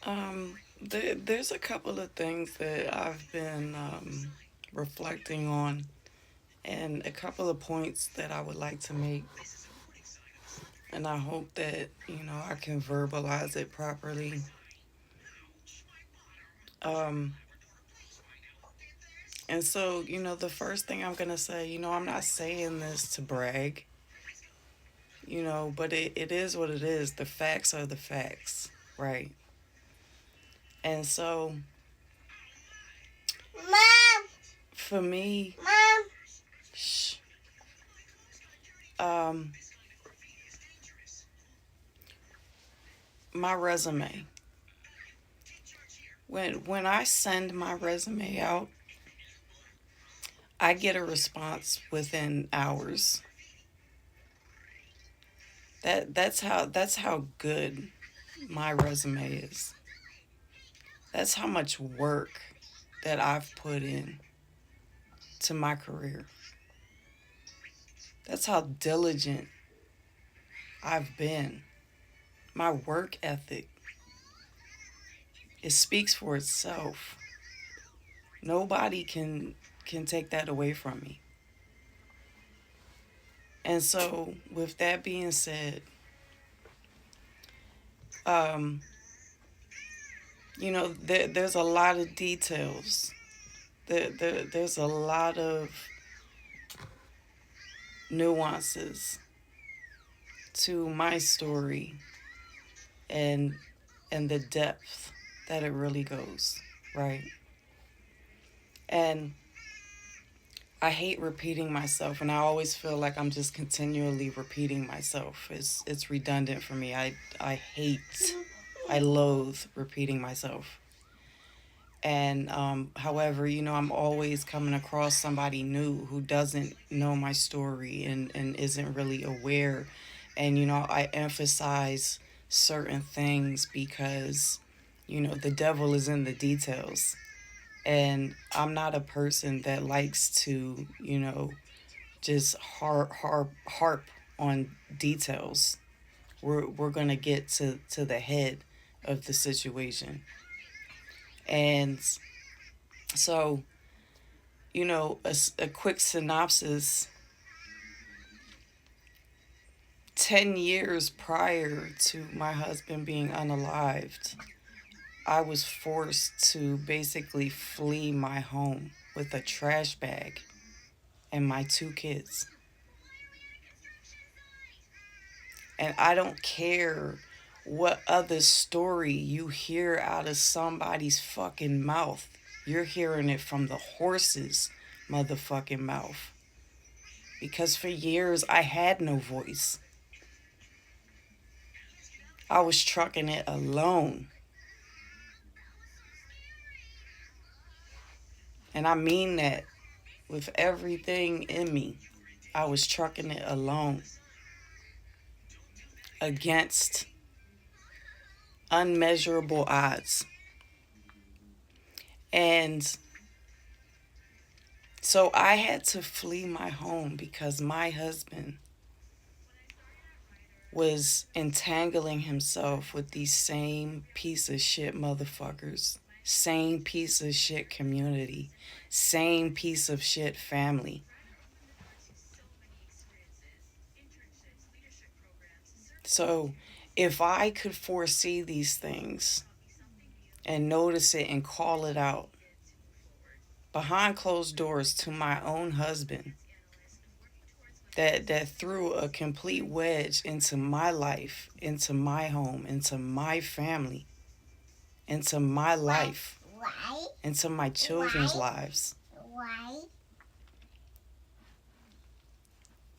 There's a couple of things that I've been reflecting on, and a couple of points that I would like to make. And I hope that, I can verbalize it properly. Um, and so, the first thing I'm going to say, I'm not saying this to brag, but it is what it is. The facts are the facts, right? And so, Mom, for me, Mom. shh, um, my resume. When I send my resume out, I get a response within hours. That's how good my resume is. That's how much work that I've put in to my career. That's how diligent I've been. My work ethic, it speaks for itself. Nobody can take that away from me. And so, with that being said, um, there's a lot of details. There's a lot of nuances to my story, and the depth that it really goes, right? And I hate repeating myself, and I always feel like I'm just continually repeating myself. It's redundant for me. I loathe repeating myself. And however, I'm always coming across somebody new who doesn't know my story, and isn't really aware. And I emphasize certain things because the devil is in the details. And I'm not a person that likes to just harp on details. We're gonna get to the head of the situation. And so, a quick synopsis. 10 years prior to my husband being unalived, I was forced to basically flee my home with a trash bag and my two kids. And I don't care what other story you hear out of somebody's fucking mouth. You're hearing it from the horse's motherfucking mouth. Because for years I had no voice. I was trucking it alone. And I mean that with everything in me. I was trucking it alone against unmeasurable odds. And so I had to flee my home because my husband was entangling himself with these same piece of shit motherfuckers, same piece of shit community, same piece of shit family. So if I could foresee these things and notice it and call it out behind closed doors to my own husband, that threw a complete wedge into my life, into my home, into my family, into my life, Why? into my children's Why? lives. Why?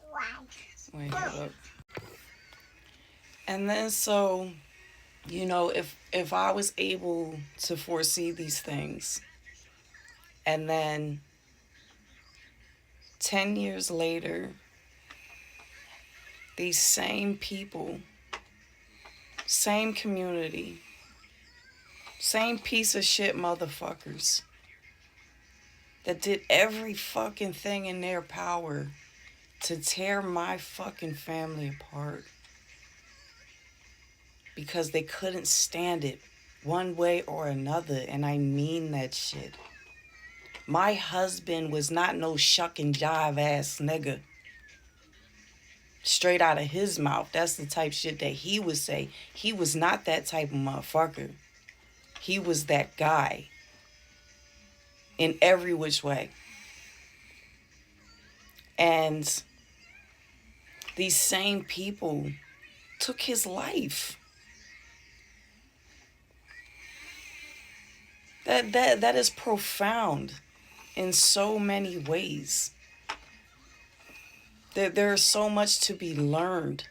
Why? Wait, hold up. And then so, if I was able to foresee these things, and then 10 years later, these same people, same community, same piece of shit motherfuckers that did every fucking thing in their power to tear my fucking family apart because they couldn't stand it one way or another, and I mean that shit. My husband was not no shuck and jive ass nigga. Straight out of his mouth. That's the type shit that he would say. He was not that type of motherfucker. He was that guy. In every which way. And these same people took his life. That is profound in so many ways. There is so much to be learned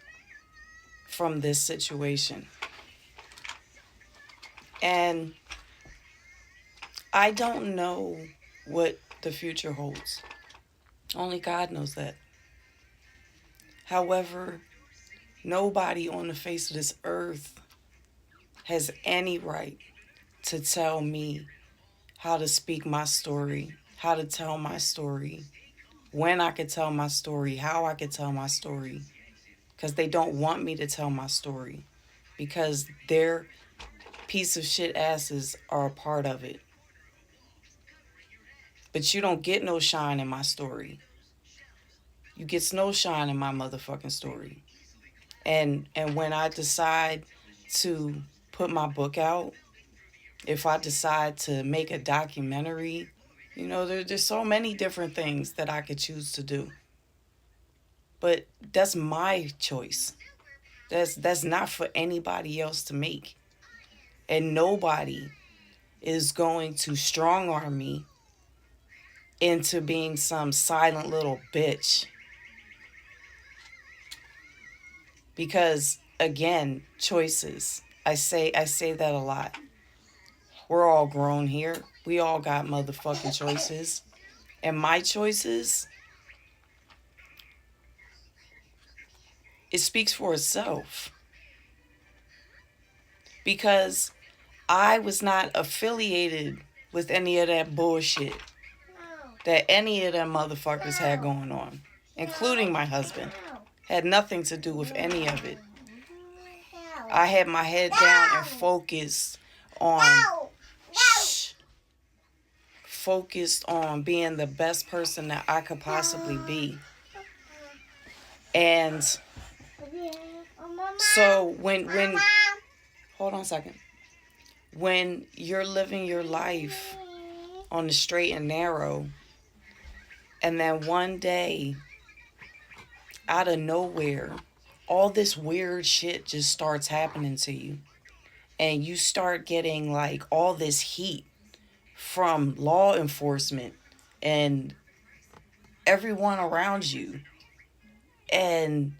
from this situation. And I don't know what the future holds. Only God knows that. However, nobody on the face of this earth has any right to tell me how to speak my story, how to tell my story, when I could tell my story, how I could tell my story. Because they don't want me to tell my story. Because their piece of shit asses are a part of it. But you don't get no shine in my story. You get no shine in my motherfucking story. And when I decide to put my book out, if I decide to make a documentary, you know, there's so many different things that I could choose to do. But that's my choice. That's not for anybody else to make. And nobody is going to strong arm me into being some silent little bitch. Because again, choices. I say that a lot. We're all grown here. We all got motherfucking choices. And my choices, it speaks for itself. Because I was not affiliated with any of that bullshit that any of them motherfuckers had going on, including my husband. Had nothing to do with any of it. I had my head down and focused on being the best person that I could possibly be. And so when hold on a second. When you're living your life on the straight and narrow, and then one day, out of nowhere, all this weird shit just starts happening to you. And you start getting like all this heat from law enforcement and everyone around you. And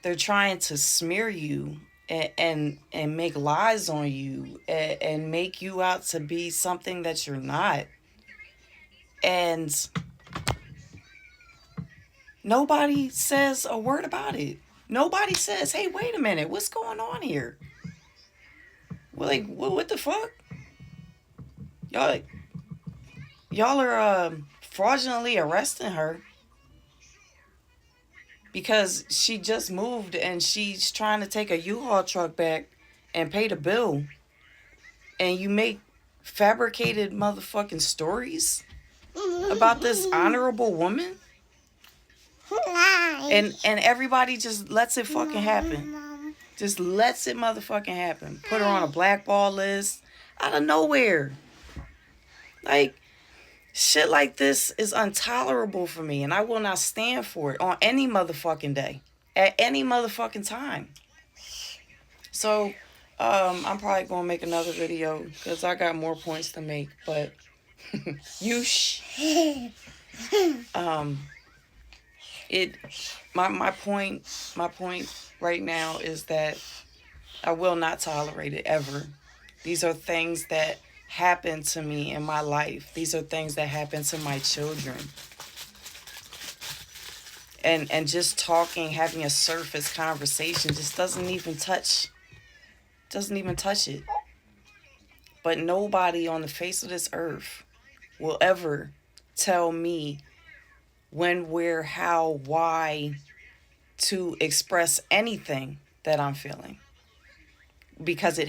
they're trying to smear you and make lies on you and make you out to be something that you're not. And nobody says a word about it. Nobody says, hey, wait a minute, what's going on here? We're like, what the fuck? Y'all are fraudulently arresting her because she just moved and she's trying to take a U-Haul truck back and pay the bill. And you make fabricated motherfucking stories about this honorable woman? And everybody just lets it fucking happen. Just lets it motherfucking happen. Put her on a blackball list out of nowhere. Like, shit like this is intolerable for me, and I will not stand for it on any motherfucking day, at any motherfucking time. So, I'm probably gonna make another video because I got more points to make. But you my point right now is that I will not tolerate it ever. These are things that happen to me in my life. These are things that happen to my children. And just talking, having a surface conversation just doesn't even touch it. But nobody on the face of this earth will ever tell me when, where, how, why to express anything that I'm feeling. Because it